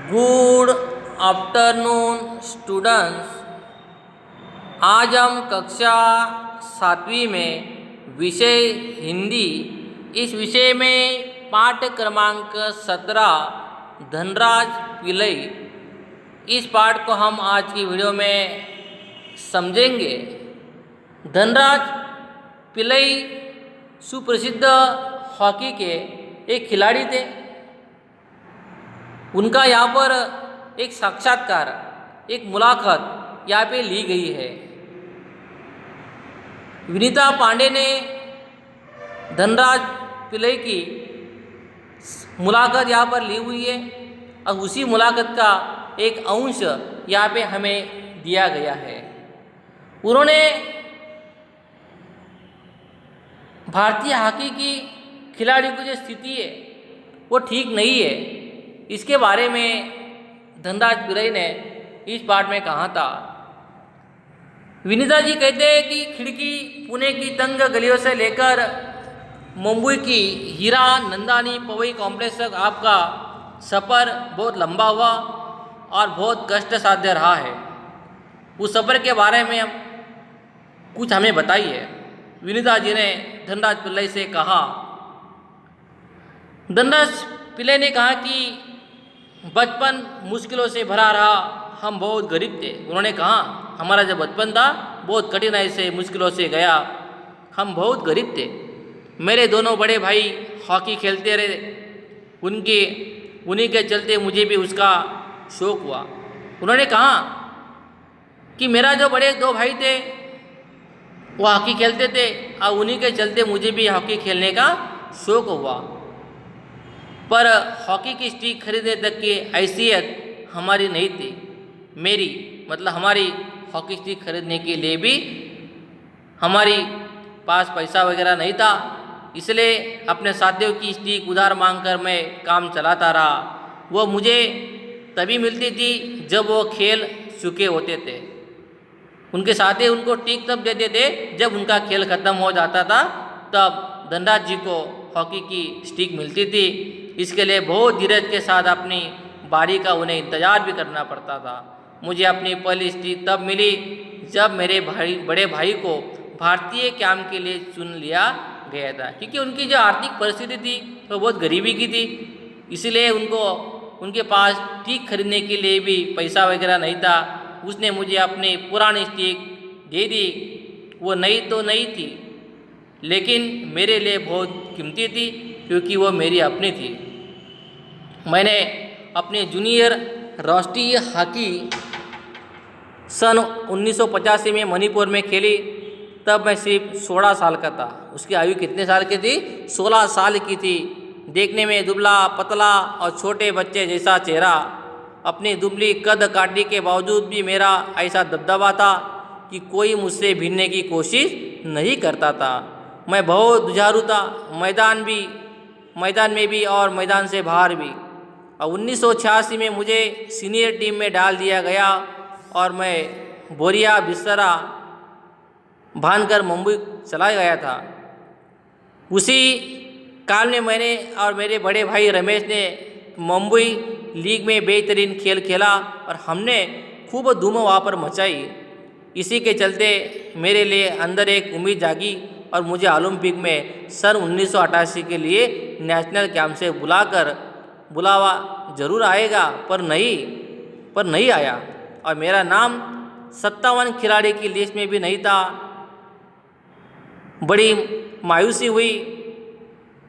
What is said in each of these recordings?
Good afternoon students. आज हम कक्षा 7वीं में विषय हिंदी, इस विषय में पाठ क्रमांक 17 धनराज पिल्लई, इस पाठ को हम आज की वीडियो में समझेंगे। धनराज पिल्लई सुप्रसिद्ध हॉकी के एक खिलाड़ी थे। उनका यहाँ पर एक साक्षात्कार, एक मुलाकात यहाँ पे ली गई है। विनीता पांडे ने धनराज पिल्लई की मुलाकात यहाँ पर ली हुई है और उसी मुलाकात का एक अंश यहाँ पे हमें दिया गया है। उन्होंने भारतीय हॉकी की खिलाड़ियों की जो स्थिति है वो ठीक नहीं है, इसके बारे में धनराज पिल्लई ने इस पाठ में कहा था। विनीता जी कहते हैं कि खिड़की पुणे की तंग गलियों से लेकर मुंबई की हीरा नंदानी पवई कॉम्प्लेक्स तक आपका सफ़र बहुत लंबा हुआ और बहुत कष्ट साध्य रहा है। उस सफ़र के बारे में कुछ हमें बताइए। विनीता जी ने धनराज पिल्लई से कहा। धनराज पिल्लई ने कहा कि बचपन मुश्किलों से भरा रहा, हम बहुत गरीब थे। उन्होंने कहा हमारा जो बचपन था बहुत कठिनाई से मुश्किलों से गया, हम बहुत गरीब थे। मेरे दोनों बड़े भाई हॉकी खेलते रहे, उन्हीं के चलते मुझे भी उसका शौक़ हुआ। उन्होंने कहा कि मेरा जो बड़े दो भाई थे वो हॉकी खेलते थे और उन्हीं के चलते मुझे भी हॉकी खेलने का शौक़ हुआ, पर हॉकी की स्टिक खरीदने तक की हैसियत हमारी नहीं थी। मेरी मतलब हमारी हॉकी स्टिक खरीदने के लिए भी हमारी पास पैसा वगैरह नहीं था, इसलिए अपने साथियों की स्टिक उधार मांगकर मैं काम चलाता रहा। वो मुझे तभी मिलती थी जब वो खेल चुके होते थे। उनके साथी उनको टिक तब देते थे जब उनका खेल ख़त्म हो जाता था, तब धनराज जी को हॉकी की स्टिक मिलती थी। इसके लिए बहुत धीरज के साथ अपनी बारी का उन्हें इंतज़ार भी करना पड़ता था। मुझे अपनी पहली स्टिक तब मिली जब मेरे बड़े भाई को भारतीय कैंप के लिए चुन लिया गया था, क्योंकि उनकी जो आर्थिक परिस्थिति थी वो बहुत गरीबी की थी, इसलिए उनके पास स्टिक खरीदने के लिए भी पैसा वगैरह नहीं था। उसने मुझे अपनी पुरानी स्टिक दे दी। वो नई तो नहीं थी, लेकिन मेरे लिए बहुत कीमती थी क्योंकि वो मेरी अपनी थी। मैंने अपने जूनियर राष्ट्रीय हॉकी सन 1985 में मणिपुर में खेली, तब मैं सिर्फ 16 साल का था। उसकी आयु कितने साल की थी? 16 साल की थी। देखने में दुबला पतला और छोटे बच्चे जैसा चेहरा, अपनी दुबली कद काटने के बावजूद भी मेरा ऐसा दबदबा था कि कोई मुझसे भिड़ने की कोशिश नहीं करता था। मैं बहुत जुझारू था, मैदान में भी और मैदान से बाहर भी। और 1986 में मुझे सीनियर टीम में डाल दिया गया और मैं बोरिया बिस्तरा बांधकर मुंबई चला गया था। उसी काल में मैंने और मेरे बड़े भाई रमेश ने मुंबई लीग में बेहतरीन खेल खेला और हमने खूब धूम वहाँ पर मचाई। इसी के चलते मेरे लिए अंदर एक उम्मीद जागी और मुझे ओलंपिक में सन 1988 के लिए नेशनल कैंप से बुलावा जरूर आएगा, पर नहीं आया और मेरा नाम 57 खिलाड़ी की लिस्ट में भी नहीं था। बड़ी मायूसी हुई,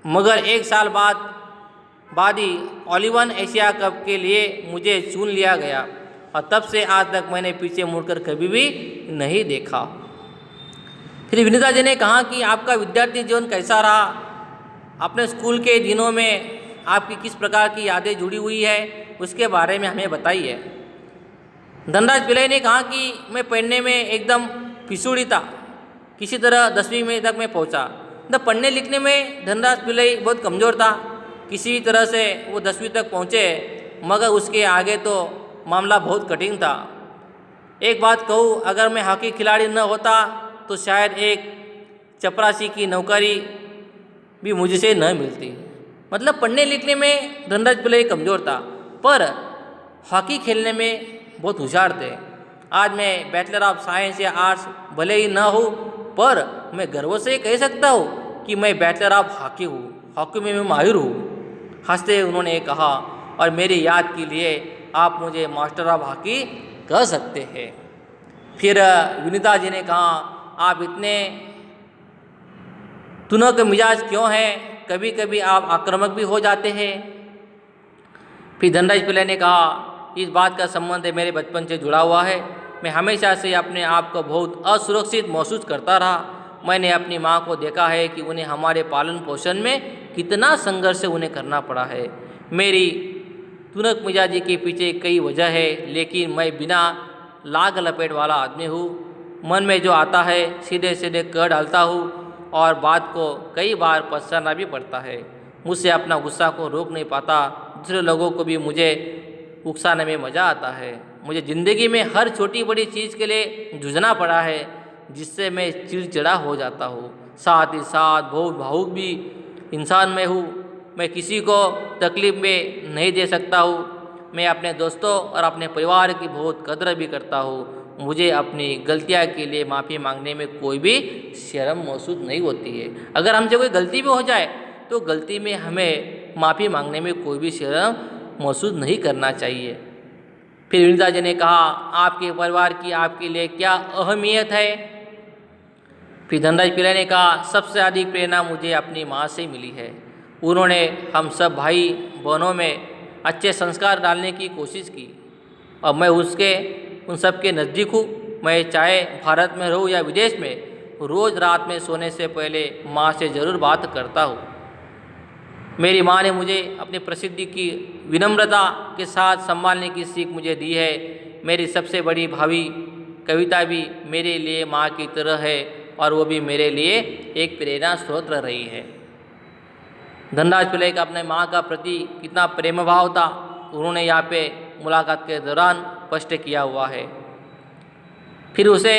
मगर एक साल बाद ही ओलिवन एशिया कप के लिए मुझे चुन लिया गया और तब से आज तक मैंने पीछे मुड़कर कभी भी नहीं देखा। फिर विनीता जी ने कहा कि आपका विद्यार्थी जीवन कैसा रहा? अपने स्कूल के दिनों में आपकी किस प्रकार की यादें जुड़ी हुई है, उसके बारे में हमें बताइए। धनराज पिल्लई ने कहा कि मैं पढ़ने में एकदम फिसूड़ी था। किसी तरह 10वीं में तक मैं पहुंचा। पढ़ने लिखने में धनराज पिल्लई बहुत कमज़ोर था। किसी भी तरह से वो 10वीं तक पहुँचे, मगर उसके आगे तो मामला बहुत कठिन था। एक बात कहूँ, अगर मैं हॉकी खिलाड़ी न होता तो शायद एक चपरासी की नौकरी भी मुझसे न मिलती। मतलब पढ़ने लिखने में धनराज पिल्लई कमज़ोर था, पर हॉकी खेलने में बहुत होशियार थे। आज मैं बैचलर ऑफ साइंस या आर्ट्स भले ही न हूँ, पर मैं गर्व से कह सकता हूँ कि मैं बैचलर ऑफ हॉकी हूँ, हॉकी में मैं माहिर हूँ। हंसते उन्होंने कहा, और मेरी याद के लिए आप मुझे मास्टर ऑफ हॉकी कह सकते हैं। फिर विनीता जी ने कहा, आप इतने तुनक मिजाज क्यों हैं, कभी कभी आप आक्रामक भी हो जाते हैं। फिर धनराज पिल्लाई ने कहा, इस बात का संबंध है मेरे बचपन से जुड़ा हुआ है। मैं हमेशा से अपने आप को बहुत असुरक्षित महसूस करता रहा। मैंने अपनी माँ को देखा है कि उन्हें हमारे पालन पोषण में कितना संघर्ष उन्हें करना पड़ा है। मेरी तुनक मिजाजी के पीछे कई वजह है, लेकिन मैं बिना लाग लपेट वाला आदमी हूँ। मन में जो आता है सीधे सीधे कह डालता हूँ, और बात को कई बार पछताना भी पड़ता है। मुझसे अपना गुस्सा को रोक नहीं पाता। दूसरे लोगों को भी मुझे उकसाने में मज़ा आता है। मुझे ज़िंदगी में हर छोटी बड़ी चीज़ के लिए जूझना पड़ा है, जिससे मैं चिड़चिड़ा हो जाता हूँ। साथ ही साथ बहुत भावुक भी इंसान मैं हूँ। मैं किसी को तकलीफ़ में नहीं दे सकता हूँ। मैं अपने दोस्तों और अपने परिवार की बहुत कदर भी करता हूँ। मुझे अपनी गलतियाँ के लिए माफ़ी मांगने में कोई भी शर्म महसूस नहीं होती है। अगर हमसे कोई गलती भी हो जाए तो गलती में हमें माफ़ी मांगने में कोई भी शर्म महसूस नहीं करना चाहिए। फिर विनीता जी ने कहा, आपके परिवार की आपके लिए क्या अहमियत है। फिर धनराज पिल्लाई ने कहा, सबसे अधिक प्रेरणा मुझे अपनी माँ से मिली है। उन्होंने हम सब भाई बहनों में अच्छे संस्कार डालने की कोशिश की, और मैं उन सब के नज़दीक हूँ। मैं चाहे भारत में रहूँ या विदेश में, रोज़ रात में सोने से पहले माँ से ज़रूर बात करता हूँ। मेरी माँ ने मुझे अपनी प्रसिद्धि की विनम्रता के साथ संभालने की सीख मुझे दी है। मेरी सबसे बड़ी भाभी कविता भी मेरे लिए माँ की तरह है, और वो भी मेरे लिए एक प्रेरणा स्रोत रही है। धनराज पिल्लाई का अपने माँ का प्रति कितना प्रेम भाव था, उन्होंने यहाँ पे मुलाकात के दौरान स्पष्ट किया हुआ है। फिर उसे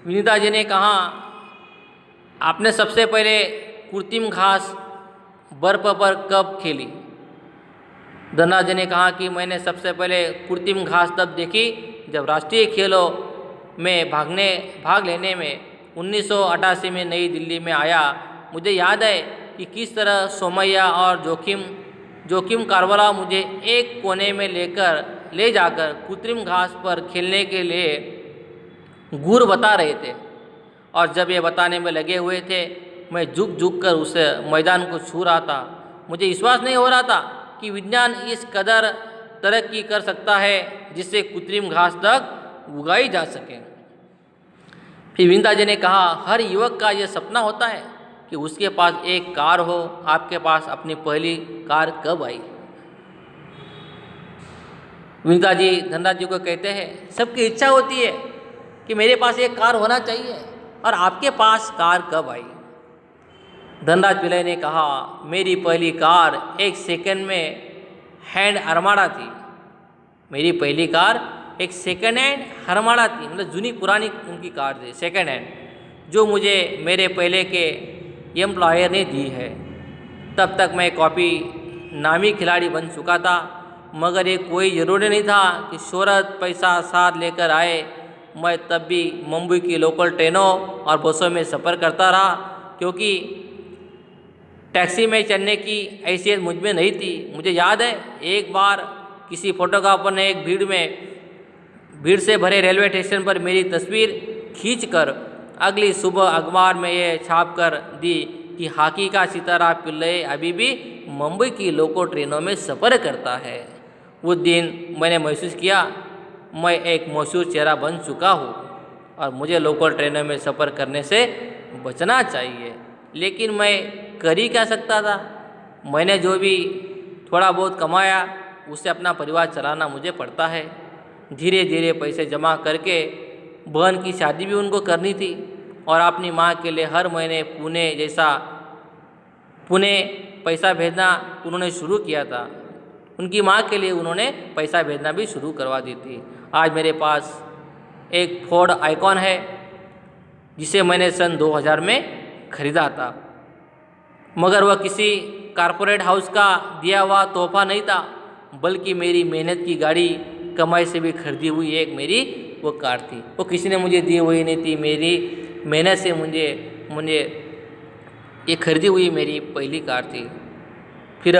विनीता जी ने कहा, आपने सबसे पहले कृत्रिम घास बर्फ पर कब खेली। धनराज जी ने कहा कि मैंने सबसे पहले कृत्रिम घास तब देखी जब राष्ट्रीय खेलों में भाग लेने में 1988 में नई दिल्ली में आया। मुझे याद है कि किस तरह सोमैया और जोखिम कारवाला मुझे एक कोने में ले जाकर कृत्रिम घास पर खेलने के लिए गुर बता रहे थे, और जब ये बताने में लगे हुए थे, मैं झुक कर उस मैदान को छू रहा था। मुझे विश्वास नहीं हो रहा था कि विज्ञान इस कदर तरक्की कर सकता है जिससे कृत्रिम घास तक उगाई जा सके। फिर विनीता जी ने कहा, हर युवक का यह सपना होता है कि उसके पास एक कार हो। आपके पास अपनी पहली कार कब आई। विनीता जी धनराज जी को कहते हैं, सबकी इच्छा होती है कि मेरे पास एक कार होना चाहिए, और आपके पास कार कब आई। धनराज पिल्लाई ने कहा, मेरी पहली कार एक सेकंड में हैंड आर्माडा थी। मेरी पहली कार एक सेकंड हैंड आर्माडा थी, मतलब जूनी पुरानी उनकी कार थी, सेकंड हैंड, जो मुझे मेरे पहले के एम्प्लॉयर ने दी है। तब तक मैं कॉपी नामी खिलाड़ी बन चुका था, मगर ये कोई ज़रूरी नहीं था कि शोहरत पैसा साथ लेकर आए। मैं तब भी मुंबई की लोकल ट्रेनों और बसों में सफ़र करता रहा, क्योंकि टैक्सी में चढ़ने की हैसियत मुझ में नहीं थी। मुझे याद है, एक बार किसी फोटोग्राफर ने एक भीड़ से भरे रेलवे स्टेशन पर मेरी तस्वीर खींचकर अगली सुबह अखबार में ये छाप कर दी कि हॉकी का सितारा पिल्लाई अभी भी मुंबई की लोकल ट्रेनों में सफ़र करता है। उस दिन मैंने महसूस किया मैं एक मशहूर चेहरा बन चुका हूँ, और मुझे लोकल ट्रेनों में सफ़र करने से बचना चाहिए। लेकिन मैं कर ही क्या सकता था। मैंने जो भी थोड़ा बहुत कमाया उससे अपना परिवार चलाना मुझे पड़ता है। धीरे धीरे पैसे जमा करके बहन की शादी भी उनको करनी थी, और अपनी माँ के लिए हर महीने पुणे पैसा भेजना उन्होंने शुरू किया था। उनकी माँ के लिए उन्होंने पैसा भेजना भी शुरू करवा दी थी। आज मेरे पास एक फोर्ड आइकॉन है, जिसे मैंने सन 2000 में ख़रीदा था, मगर वह किसी कारपोरेट हाउस का दिया हुआ तोहफा नहीं था। बल्कि मेरी मेहनत की गाड़ी, कमाई से भी खरीदी हुई एक मेरी वो कार थी। वो किसी ने मुझे दी हुई नहीं थी, मेरी मेहनत से मुझे मुझे ये खरीदी हुई मेरी पहली कार थी। फिर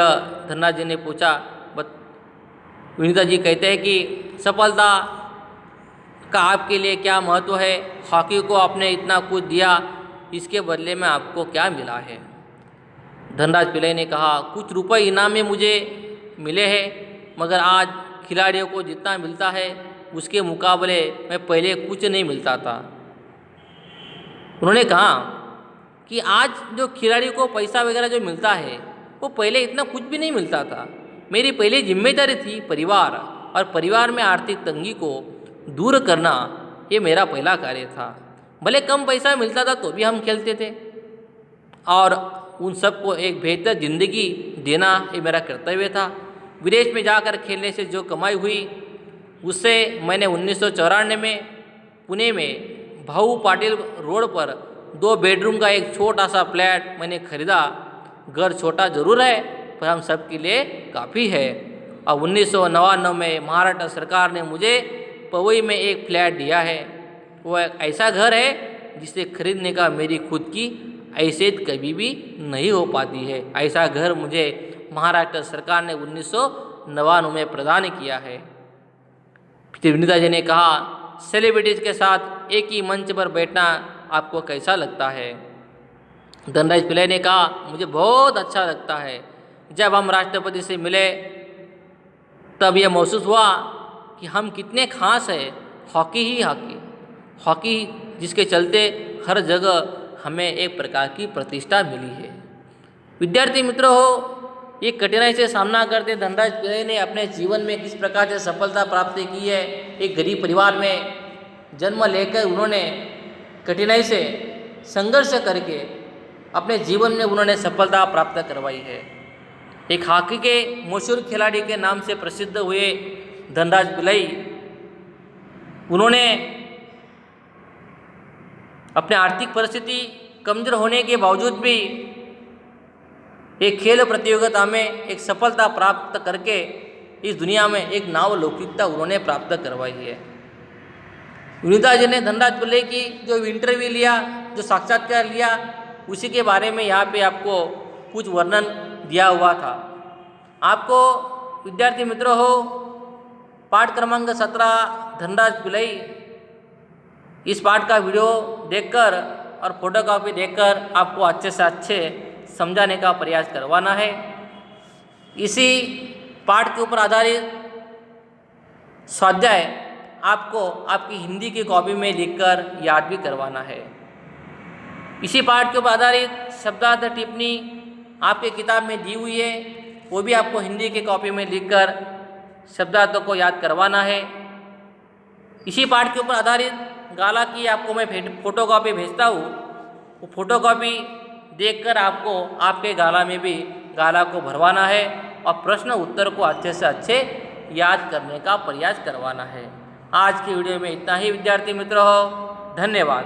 धनराज जी ने पूछा, विनीता जी कहते हैं कि सफलता का आपके लिए क्या महत्व है? हॉकी को आपने इतना कुछ दिया, इसके बदले में आपको क्या मिला है? धनराज पिल्लई ने कहा, कुछ रुपए इनाम में मुझे मिले हैं, मगर आज खिलाड़ियों को जितना मिलता है उसके मुकाबले में पहले कुछ नहीं मिलता था। उन्होंने कहा कि आज जो खिलाड़ियों को पैसा वगैरह जो मिलता है वो पहले इतना कुछ भी नहीं मिलता था। मेरी पहली जिम्मेदारी थी परिवार, और परिवार में आर्थिक तंगी को दूर करना ये मेरा पहला कार्य था। भले कम पैसा मिलता था तो भी हम खेलते थे, और उन सबको एक बेहतर ज़िंदगी देना ये मेरा कर्तव्य था। विदेश में जाकर खेलने से जो कमाई हुई उससे मैंने 1994 में पुणे में भाऊ पाटिल रोड पर 2 बेडरूम का एक छोटा सा फ्लैट मैंने खरीदा। घर छोटा ज़रूर है पर हम सब के लिए काफ़ी है। और 1999 में महाराष्ट्र सरकार ने मुझे पवई में एक फ्लैट दिया है। वो एक ऐसा घर है जिसे खरीदने का मेरी खुद की हैसियत कभी भी नहीं हो पाती है। ऐसा घर मुझे महाराष्ट्र सरकार ने 1999 में प्रदान किया है। फिर विनीता जी ने कहा, सेलिब्रिटीज़ के साथ एक ही मंच पर बैठना आपको कैसा लगता है? धनराज पिल्लई ने कहा, मुझे बहुत अच्छा लगता है। जब हम राष्ट्रपति से मिले तब यह महसूस हुआ कि हम कितने खास हैं। हॉकी ही हॉकी जिसके चलते हर जगह हमें एक प्रकार की प्रतिष्ठा मिली है। विद्यार्थी मित्रों हो, ये कठिनाई से सामना करते धनराज पिल्लई ने अपने जीवन में किस प्रकार से सफलता प्राप्त की है। एक गरीब परिवार में जन्म लेकर उन्होंने कठिनाई से संघर्ष करके अपने जीवन में उन्होंने सफलता प्राप्त करवाई है। एक हॉकी के मशहूर खिलाड़ी के नाम से प्रसिद्ध हुए धनराज पिल्लई, उन्होंने अपने आर्थिक परिस्थिति कमजोर होने के बावजूद भी एक खेल प्रतियोगिता में एक सफलता प्राप्त करके इस दुनिया में एक नाव लौकिकता उन्होंने प्राप्त करवाई है। विनीता जी ने धनराज पिल्लई की जो इंटरव्यू लिया, जो साक्षात्कार लिया, उसी के बारे में यहाँ पे आपको कुछ वर्णन दिया हुआ था। आपको विद्यार्थी मित्रों हो, पाठ क्रमांक 17 धनराज पिल्लई, इस पाठ का वीडियो देखकर और फोटोकॉपी देखकर आपको अच्छे से अच्छे समझाने का प्रयास करवाना है। इसी पाठ के ऊपर आधारित स्वाध्याय आपको आपकी हिंदी की कॉपी में लिखकर याद भी करवाना है। इसी पाठ के ऊपर आधारित शब्दार्थ टिप्पणी आपके किताब में दी हुई है, वो भी आपको हिंदी की कॉपी में लिखकर शब्दार्थों को याद करवाना है। इसी पाठ के ऊपर आधारित गाला की आपको मैं फोटोकॉपी भेजता हूँ, वो फोटोकॉपी देखकर आपको आपके गाला में भी गाला को भरवाना है और प्रश्न उत्तर को अच्छे से अच्छे याद करने का प्रयास करवाना है। आज की वीडियो में इतना ही विद्यार्थी मित्रों हो, धन्यवाद।